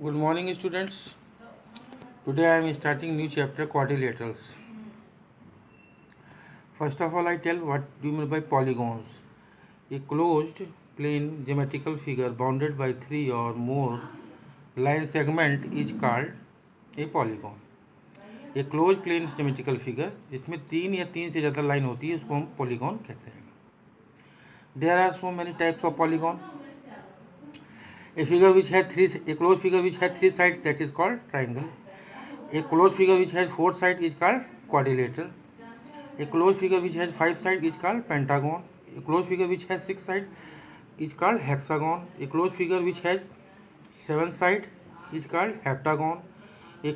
Good morning, students. Today I am starting new chapter quadrilaterals. First of all, I tell what do you mean by polygons. A closed plane geometrical figure bounded by three or more line segment is called a polygon. A closed plane geometrical figure जिसमें तीन या तीन से ज़्यादा line होती है उसको हम पॉलीगॉन कहते हैं. There are so many types of polygon. A closed figure which has three sides, that is called triangle. A closed figure which has four sides is called quadrilateral. A closed figure which has five sides is called pentagon. A closed figure which has six sides is called hexagon. A closed figure which has seven sides is called heptagon. A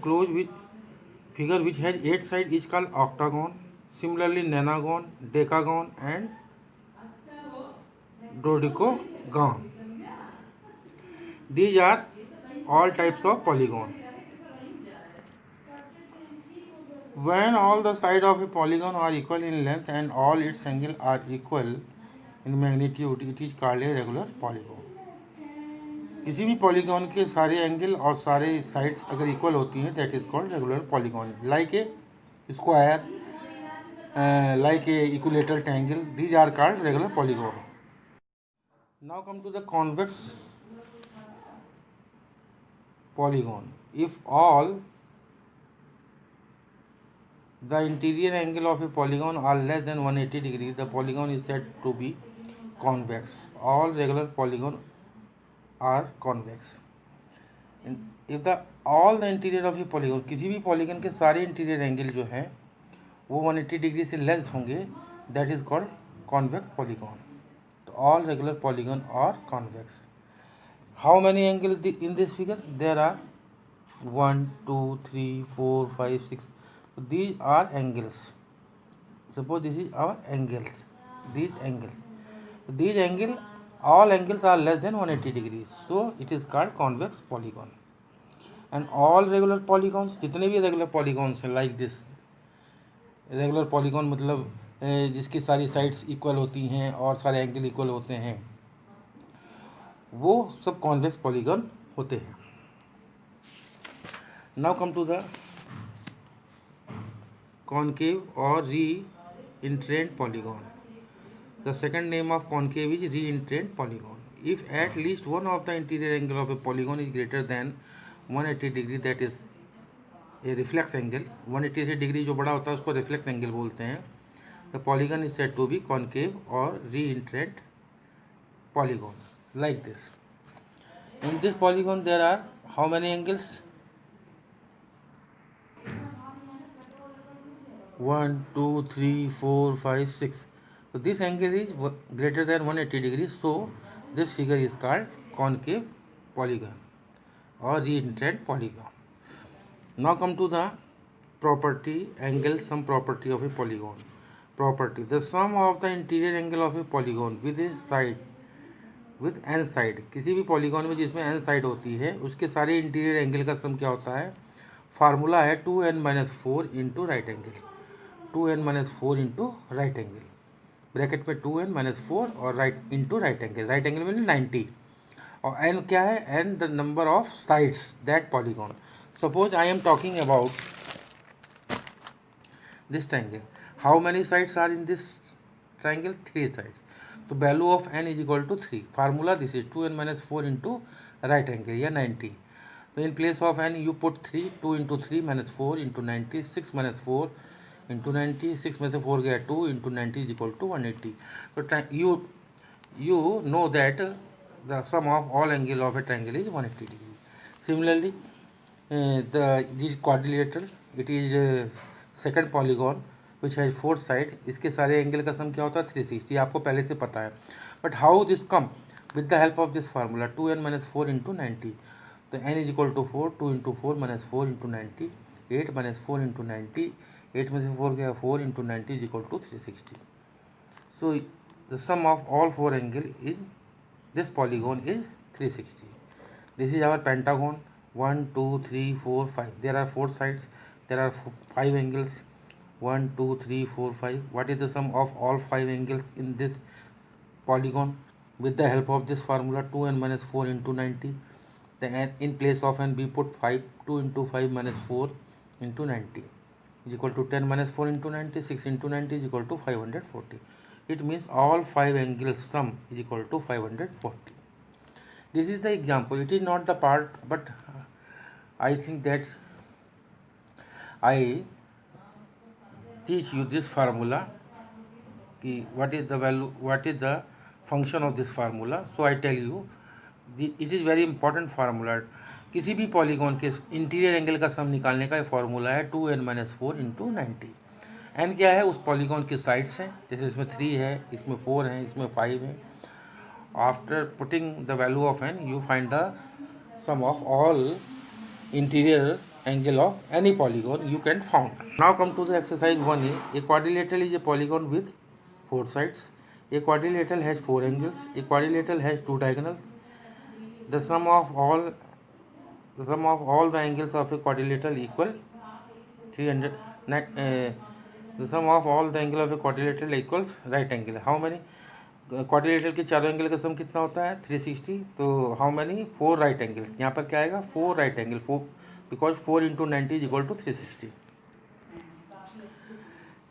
figure which has eight sides is called octagon. Similarly, nonagon, decagon and dodecagon. These are all types of polygon. When all the sides of a polygon are equal in length and all its angles are equal in magnitude, it is called a regular polygon. किसी भी polygon के सारे angle और सारे sides अगर equal होती हैं that is called regular polygon. Like a square, like a equilateral triangle, these are called regular polygon. Now come to the convex polygon. If all the interior angle of a polygon are less than 180 degrees, the polygon is said to be convex. All regular polygon are convex. If all the interior of a polygon, किसी भी polygon के सारे interior angle जो हैं वो 180 degree से less होंगे, that is called convex polygon. So all regular polygon are convex. How many angles in this figure? There are 1, 2, 3, 4, 5, 6. So these are angles. Suppose this is our angles. These angles, all angles are less than 180 degrees. So it is called convex polygon. And all regular polygons, जितने भी regular polygons हैं like this, regular polygon मतलब जिसकी सारी sides equal होती हैं और सारे एंगल इक्वल होते हैं, वो सब कॉन्वेक्स पॉलीगॉन होते हैं. Now come to the concave or re-entrant polygon. The second name of concave is re-entrant polygon. If at least one of the interior angle of a polygon is greater than 180 degree, that is a reflex angle. 180 degree जो बड़ा होता है उसको reflex angle बोलते हैं. The polygon is said to be concave or re-entrant polygon like this. In this polygon there are how many angles? 1, 2, 3, 4, 5, 6. So this angle is greater than 180 degrees. So this figure is called concave polygon or re-entrant polygon. Now come to the property angle sum property of a polygon. Property: the sum of the interior angle of a polygon with a side with an side. किसी भी polygon में जिसमें N side होती है उसके सारे interior angle का सम क्या होता है? फार्मूला है 2n-4 into right angle. 2n-4 into right angle, bracket में 2n-4 और right into right angle. Right angle में 90 और एन क्या है? N the number of sides that polygon. Suppose I am talking about this triangle. How many sides are in this triangle? 3 sides. तो value of n is equal to 3. Formula this is 2n-4 into right angle या 90. तो in place of n you put 3. 2 into 3-4 into 90. 6-4 into 90. 6 में से 4 गया 2 into 90 is equal to 180. तो you know that the sum of all angle of a triangle is 180 degree. Similarly, this quadrilateral, it is second polygon which has 4 side. इसके सारे angle का सम क्या होता है? 360. आपको पहले से पता है. But how this come? With the help of this formula 2n-4 into 90. तो n is equal to 4. 2 into 4-4 into 90. 8-4 into 90. 8 में से 4 गया 4 into 90 is equal to 360. So the sum of all 4 angle is this polygon is 360. This is our pentagon. 1, 2, 3, 4, 5. There are 4 sides. There are 5 angles. 1, 2, 3, 4, 5. What is the sum of all 5 angles in this polygon? With the help of this formula 2n-4 into 90. then in place of n we put 5. 2 into 5 minus 4 into 90 is equal to 10 minus 4 into 90. 6 into 90 is equal to 540. It means all 5 angles sum is equal to 540. This is the example. It is not the part, but I think that I teach you this formula. What is the value, what is the function of this formula. So I tell you, it is very important formula. किसी भी polygon के interior angle का सम निकालने का formula है 2n-4 into 90. N क्या है, उस पॉलीगॉन की साइड्स हैं, जैसे इसमें 3 है, इसमें 4 है, इसमें 5 है. After putting the value of n you find the sum of all interior angle of any polygon you can found. Now come to the exercise 1a. A quadrilateral is a polygon with 4 sides. A quadrilateral has 4 angles. A quadrilateral has 2 diagonals. The sum of all the angles of a quadrilateral equal 300. The sum of all the angle of a quadrilateral equals right angle. How many? Quadrilateral के चारों angle का सम कितना होता है 360. तो how many 4 right angle. यहाँ पर क्या आएगा 4 right angle. 4 because 4 into 90 is equal to 360.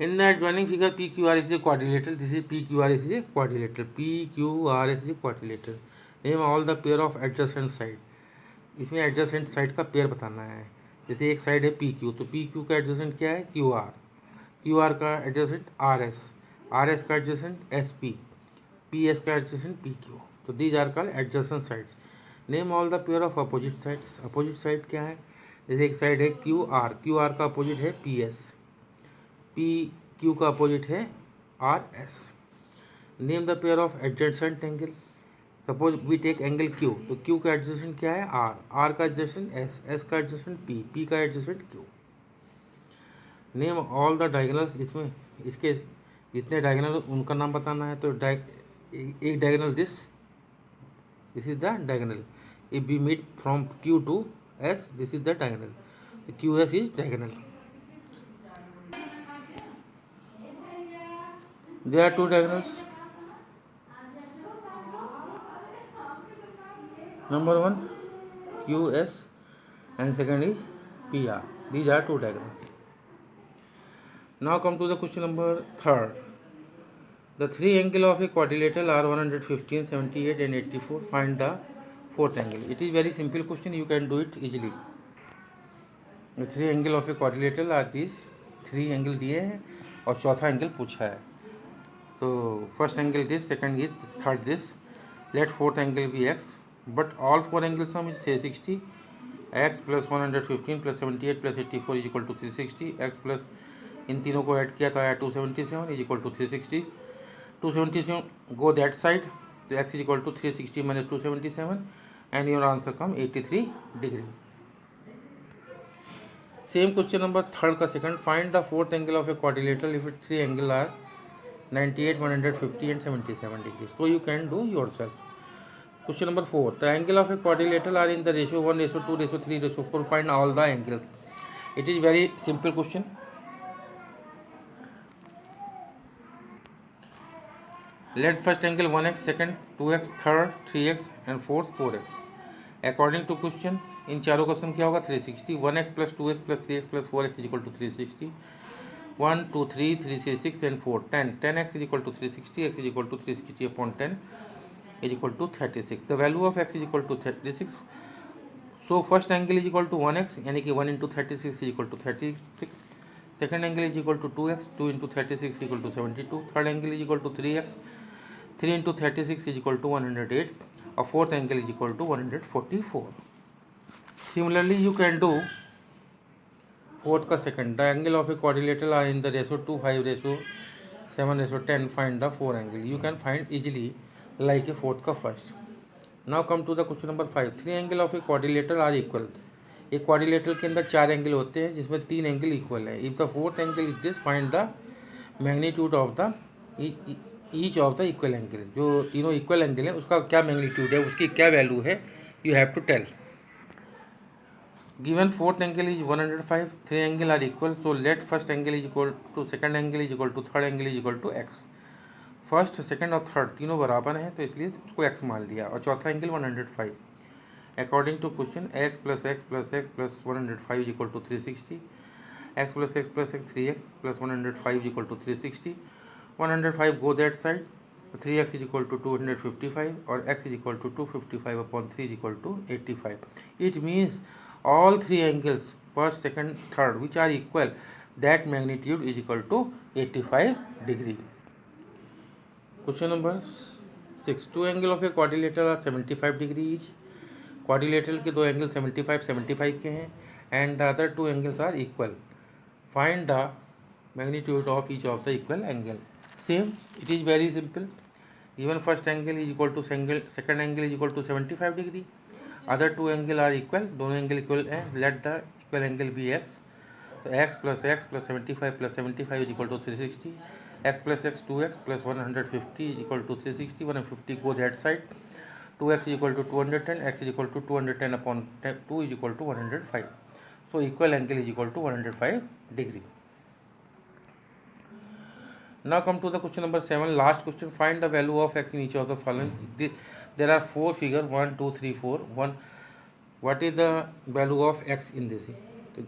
In the adjoining figure P Q R is a quadrilateral. This is P Q R is a quadrilateral. P Q R is a quadrilateral. Name all the pair of adjacent side. इसमें adjacent side का pair बताना है. जैसे एक side है P Q, तो P Q का adjacent क्या है क्यू आर. क्यू आर का adjacent R S. R S का adjacent S P. P S का एडजेसेंट पी क्यू. तो these are called adjacent sides. Name all the pair of opposite sides. Opposite side क्या है, जैसे एक side है Q R. Q R का opposite है पी एस. पी क्यू का अपोजिट है R S. Name the pair of adjacent angle. Suppose we take angle Q, तो क्यू का एडजेसेंट क्या है आर. आर का एडजेसेंट एस. एस का एडजेसेंट पी. पी का adjacent Q. Name all the diagonals. इसमें इसके जितने डायगोनल उनका नाम बताना है. तो एक diagonal this is the diagonal. If we meet from Q to S, this is the diagonal. तो Q S is diagonal. There are 2 diagonals. Number 1 QS and second is PR. These are 2 diagonals. Now come to the question number 3rd. The 3 angle of a quadrilateral are 115, 78 and 84. Find the 4th angle. It is very simple question. You can do it easily. The 3 angle of a quadrilateral are these 3 angle दिए हैं और चौथा angle पूछा है. तो first angle this, second is, third this. Let 4th angle be x. But all 4 angles sum is 360. X plus 115 plus 78 plus 84 is equal to 360. X plus इन तीनों को add किया तो आया 277 is equal to 360. 277 go that side. So X is equal to 360 minus 277 and your answer come 83 degree. Same question number 3rd का second. Find the 4th angle of a quadrilateral if its 3 angles are 98, 150 and 77 degrees. So you can do yourself. Question number 4. The angle of a quadrilateral are in the ratio 1:2:3:4. Find all the angles. It is very simple question. Let first angle 1x, second 2x, third 3x and fourth 4x. According to question, इन चारों का सम क्या होगा 360. 1x plus 2x plus 3x plus 4x is equal to 360. 1, 2, 3, 3, 6 and 4, 10. 10x is equal to 360. X is equal to 360 upon 10. is equal to 36. The value of x is equal to 36. So first angle is equal to 1x, यानी कि 1 into 36 is equal to 36. Second angle is equal to 2x, 2 into 36 is equal to 72. Third angle is equal to 3x, 3 into 36 is equal to 108. और fourth angle is equal to 144. Similarly you can do fourth का second. The angle of a quadrilateral are in the ratio 2, 5, ratio 7, ratio 10. Find the 4 angle. You can find easily like a fourth का first. Now come to the question number 5. 3 angle of a quadrilateral are equal. एक quadrilateral के अंदर 4 angle होते हैं जिसमें 3 angle equal है. If the 4th angle is this, find the magnitude of the each of the equal angle. जो तीनों equal angle है उसका क्या मैग्नीट्यूड है, उसकी क्या वैल्यू है, you have to tell. Given 4th angle is 105, 3 angle are equal. So let first angle is equal to second angle is equal to third angle is equal to x. First second और third तीनों बराबर हैं तो इसलिए उसको x मान लिया. और चौथा angle 105. According to question, x plus x plus x plus 105 is equal to 360. X plus x plus x 3x plus 105 is equal to 360. 105 go that side. 3x is equal to 255 or x is equal to 255 upon 3 is equal to 85. It means all three angles, first, second, third, which are equal, that magnitude is equal to 85 degree. Question number 6. Two angles of a quadrilateral are 75 degree each. Quadrilateral के दो angle 75 के हैं and the other two angles are equal. Find the magnitude of each of the equal angle. Same, it is very simple. Even first angle is equal to second angle is equal to 75 degree. Other two angle are equal. दोनों angle equal है. Let the equal angle be x. So x plus 75 is equal to 360. X plus x 2x plus 150 is equal to 360. 150 go that side. 2x is equal to 210. X is equal to 210 upon 2 is equal to 105. So equal angle is equal to 105 degree. Now come to the question number 7, last question. Find the value of x in each of the following. There are four figures, 1, 2, 3, 4. What is the value of x in this?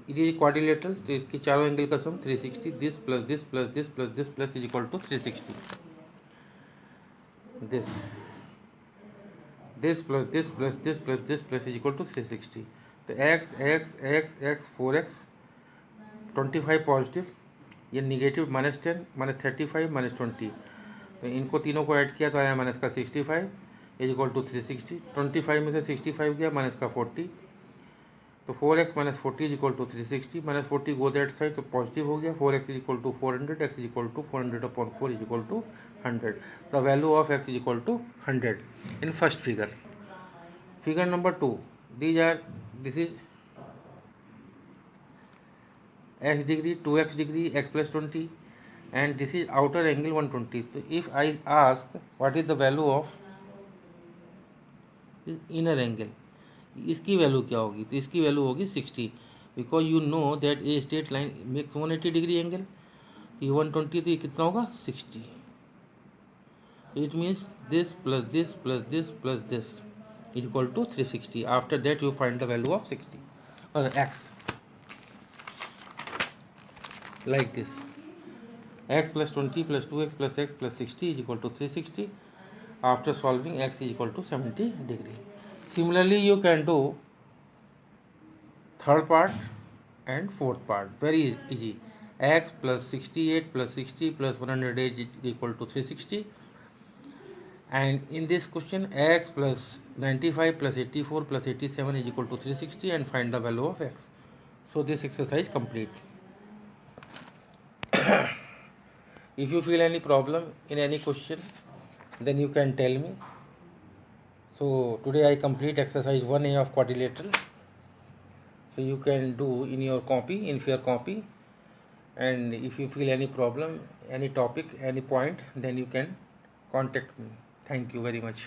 It is quadrilateral. तो इसके चारों angle का सम 360. This plus this plus this plus this plus is equal to 360. This plus this plus this plus this plus is equal to 360. तो x 4x 25 positive, ये negative -10 -35 -20. तो इनको तीनों को ऐड किया तो आया माइनस का 65 इज इक्वल टू 360. 25 में से 65 गया माइनस का 40. तो 4x minus 40 is equal to 360. Minus 40 go that side तो पॉजिटिव हो गया. 4x is equal to 400. x is equal to 400 upon 4 is equal to 100. The value of x is equal to 100 in first figure. Figure number 2. This is x degree, 2x degree, x plus 20, and this is outer angle 120. So if I ask what is the value of inner angle, इसकी value क्या होगी? तो इसकी value होगी 60, because you know that a straight line makes 180 degree angle. तो ये 120 तो ये कितना होगा 60. It means this plus this plus this plus this is equal to 360. After that you find the value of 60 और x like this. X plus 20 plus 2x plus x plus 60 is equal to 360. After solving, x is equal to 70 degree. Similarly, you can do third part and fourth part. Very easy. X plus 68 plus 60 plus 108 is equal to 360. And in this question, x plus 95 plus 84 plus 87 is equal to 360, and find the value of x. So this exercise complete. If you feel any problem in any question, then you can tell me. So today I complete exercise 1A of quadrilateral. So you can do in your copy, and if you feel any problem, any topic, any point, then you can contact me. Thank you very much.